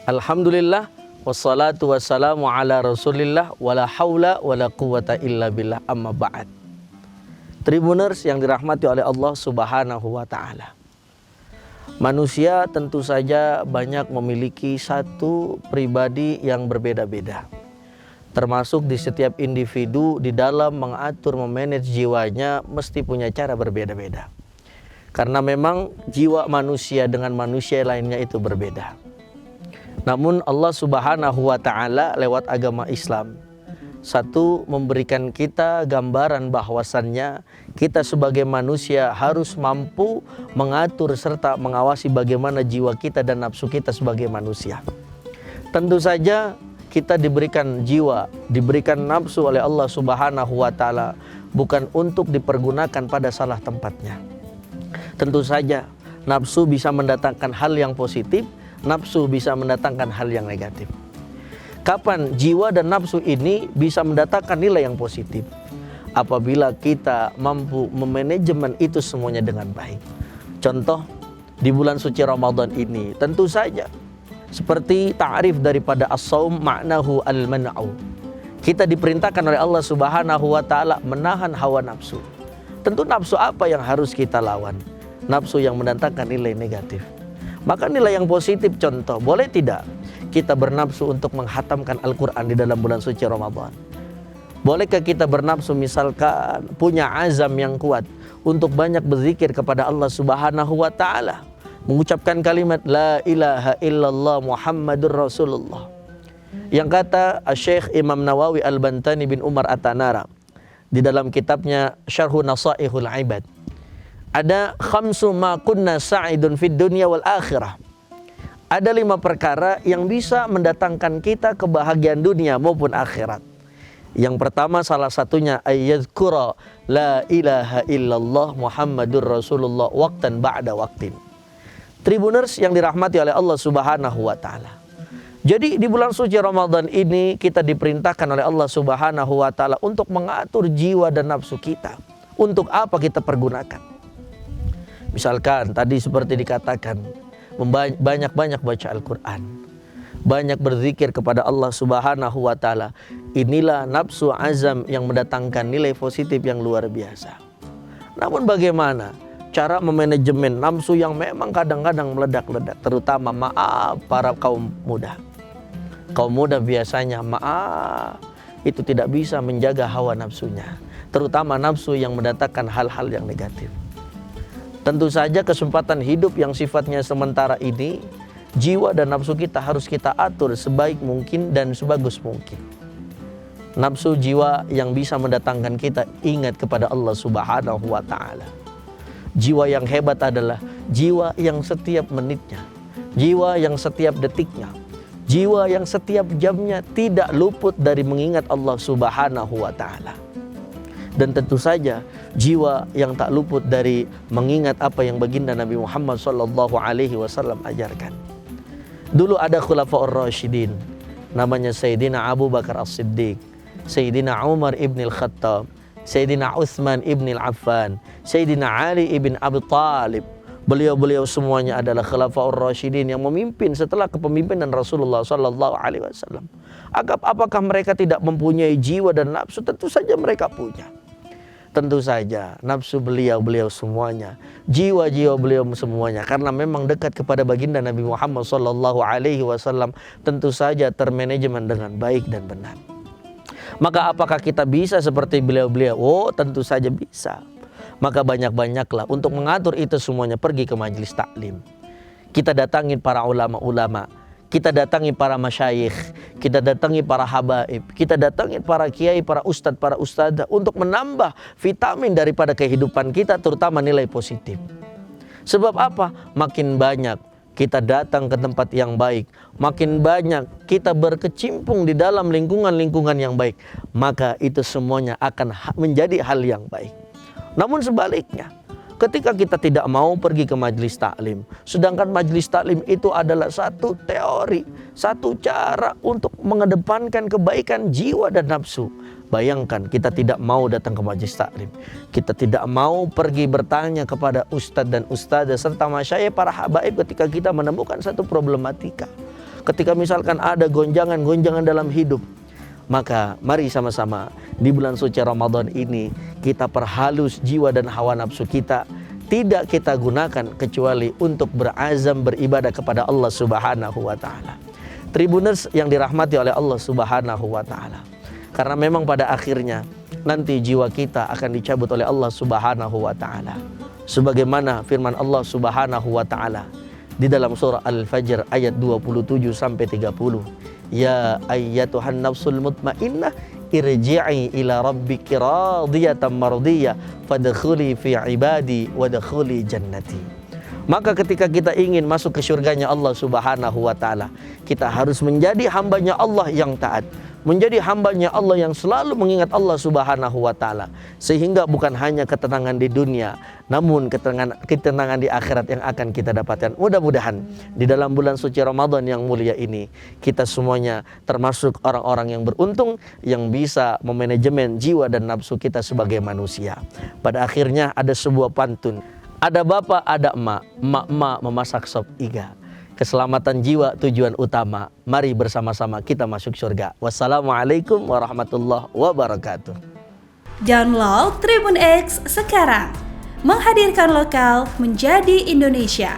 Alhamdulillah, wassalatu wassalamu ala rasulillah, wala haula wala quwata illa billah, amma ba'd. Tribuners yang dirahmati oleh Allah subhanahu wa ta'ala. Manusia tentu saja banyak memiliki satu pribadi yang berbeda-beda. Termasuk di setiap individu di dalam mengatur, memanage jiwanya mesti punya cara berbeda-beda. Karena memang jiwa manusia dengan manusia lainnya itu berbeda. Namun Allah subhanahu wa ta'ala lewat agama Islam, satu, memberikan kita gambaran bahwasannya kita sebagai manusia harus mampu mengatur serta mengawasi bagaimana jiwa kita dan nafsu kita sebagai manusia. Tentu saja kita diberikan jiwa, diberikan nafsu oleh Allah subhanahu wa ta'ala bukan untuk dipergunakan pada salah tempatnya. Tentu saja nafsu bisa mendatangkan hal yang positif, nafsu bisa mendatangkan hal yang negatif. Kapan jiwa dan nafsu ini bisa mendatangkan nilai yang positif? Apabila kita mampu memanajemen itu semuanya dengan baik. Contoh, di bulan suci Ramadan ini, tentu saja seperti ta'rif daripada as-saum ma'nahu al-man'u. Kita diperintahkan oleh Allah subhanahu wa ta'ala menahan hawa nafsu. Tentu nafsu apa yang harus kita lawan? Nafsu yang mendatangkan nilai negatif. Maka nilai yang positif, contoh, boleh tidak kita bernafsu untuk menghatamkan Al-Quran di dalam bulan suci Ramadan? Bolehkah kita bernafsu misalkan punya azam yang kuat untuk banyak berzikir kepada Allah subhanahu wa ta'ala, mengucapkan kalimat La ilaha illallah Muhammadur Rasulullah, yang kata Syekh Imam Nawawi Al-Bantani bin Umar At-Tanara di dalam kitabnya Syarhu Nasaihul Ibad, ada khamsu ma kunna sa'idun fid dunya wal akhirah. Ada 5 perkara yang bisa mendatangkan kita kebahagiaan dunia maupun akhirat. Yang pertama, salah satunya ayyadhkura la ilaha illallah Muhammadur Rasulullah waqtan ba'da waqtin. Tribuners yang dirahmati oleh Allah subhanahu wa ta'ala. Jadi di bulan suci Ramadan ini kita diperintahkan oleh Allah subhanahu wa ta'ala untuk mengatur jiwa dan nafsu kita. Untuk apa kita pergunakan? Misalkan tadi seperti dikatakan, banyak-banyak baca Al-Quran, banyak berzikir kepada Allah subhanahu wa ta'ala. Inilah nafsu azam yang mendatangkan nilai positif yang luar biasa. Namun bagaimana cara memanajemen nafsu yang memang kadang-kadang meledak-ledak, terutama para kaum muda. Kaum muda biasanya itu tidak bisa menjaga hawa nafsunya, terutama nafsu yang mendatangkan hal-hal yang negatif. Tentu saja kesempatan hidup yang sifatnya sementara ini, jiwa dan nafsu kita harus kita atur sebaik mungkin dan sebagus mungkin. Nafsu jiwa yang bisa mendatangkan kita ingat kepada Allah subhanahu wa ta'ala. Jiwa yang hebat adalah jiwa yang setiap menitnya, jiwa yang setiap detiknya, jiwa yang setiap jamnya tidak luput dari mengingat Allah subhanahu wa ta'ala. Dan tentu saja jiwa yang tak luput dari mengingat apa yang baginda Nabi Muhammad sallallahu alaihi wasallam ajarkan. Dulu ada khulafaur rasyidin, namanya Sayyidina Abu Bakar As-Siddiq, Sayyidina Umar ibn al-Khattab, Sayyidina Uthman ibn al-Affan, Sayyidina Ali ibn Abi Talib. Beliau-beliau semuanya adalah khulafaur rasyidin yang memimpin setelah kepemimpinan Rasulullah sallallahu alaihi wasallam. Apakah mereka tidak mempunyai jiwa dan nafsu? Tentu saja mereka punya. Tentu saja nafsu beliau semuanya, jiwa-jiwa beliau semuanya, karena memang dekat kepada baginda Nabi Muhammad sallallahu alaihi wasallam, tentu saja termanajemen dengan baik dan benar. Maka apakah kita bisa seperti beliau-beliau? Oh, tentu saja bisa. Maka banyak-banyaklah untuk mengatur itu semuanya, pergi ke majelis taklim. Kita datangin para ulama-ulama, kita datangi para masyayikh, kita datangi para habaib, kita datangi para kiai, para ustadzah untuk menambah vitamin daripada kehidupan kita, terutama nilai positif. Sebab apa? Makin banyak kita datang ke tempat yang baik, makin banyak kita berkecimpung di dalam lingkungan-lingkungan yang baik, maka itu semuanya akan menjadi hal yang baik. Namun sebaliknya, ketika kita tidak mau pergi ke majelis taklim, sedangkan majelis taklim itu adalah satu teori, satu cara untuk mengedepankan kebaikan jiwa dan nafsu. Bayangkan kita tidak mau datang ke majelis taklim, kita tidak mau pergi bertanya kepada ustadz dan ustadzah serta masyayikh para habaib ketika kita menemukan satu problematika. ketika misalkan ada gonjangan-gonjangan dalam hidup, maka mari sama-sama di bulan suci Ramadan ini kita perhalus jiwa dan hawa nafsu kita. Tidak kita gunakan kecuali untuk berazam beribadah kepada Allah Subhanahu wa taala. Tribuners yang dirahmati oleh Allah Subhanahu wa taala. Karena memang pada akhirnya nanti jiwa kita akan dicabut oleh Allah Subhanahu wa taala. Sebagaimana firman Allah Subhanahu wa taala di dalam surah Al-Fajr ayat 27 sampai 30. Ya ayyatuhan nafsul mutmainnah irji'i ila rabbiki radiyatan mardiyah fadkhuli fi ibadi wadkhuli jannati. Maka ketika kita ingin masuk ke surganya Allah Subhanahu wa taala, kita harus menjadi hambanya Allah yang taat, menjadi hambanya Allah yang selalu mengingat Allah Subhanahu wa taala, sehingga bukan hanya ketenangan di dunia, namun ketenangan di akhirat yang akan kita dapatkan. Mudah-mudahan di dalam bulan suci Ramadan yang mulia ini kita semuanya termasuk orang-orang yang beruntung, yang bisa memanajemen jiwa dan nafsu kita sebagai manusia. Pada akhirnya ada sebuah pantun, ada bapak, ada emak, emak-emak memasak sop iga. Keselamatan jiwa tujuan utama. Mari bersama-sama kita masuk surga. Wassalamualaikum warahmatullahi wabarakatuh. Download Tribun X sekarang. Menghadirkan lokal menjadi Indonesia.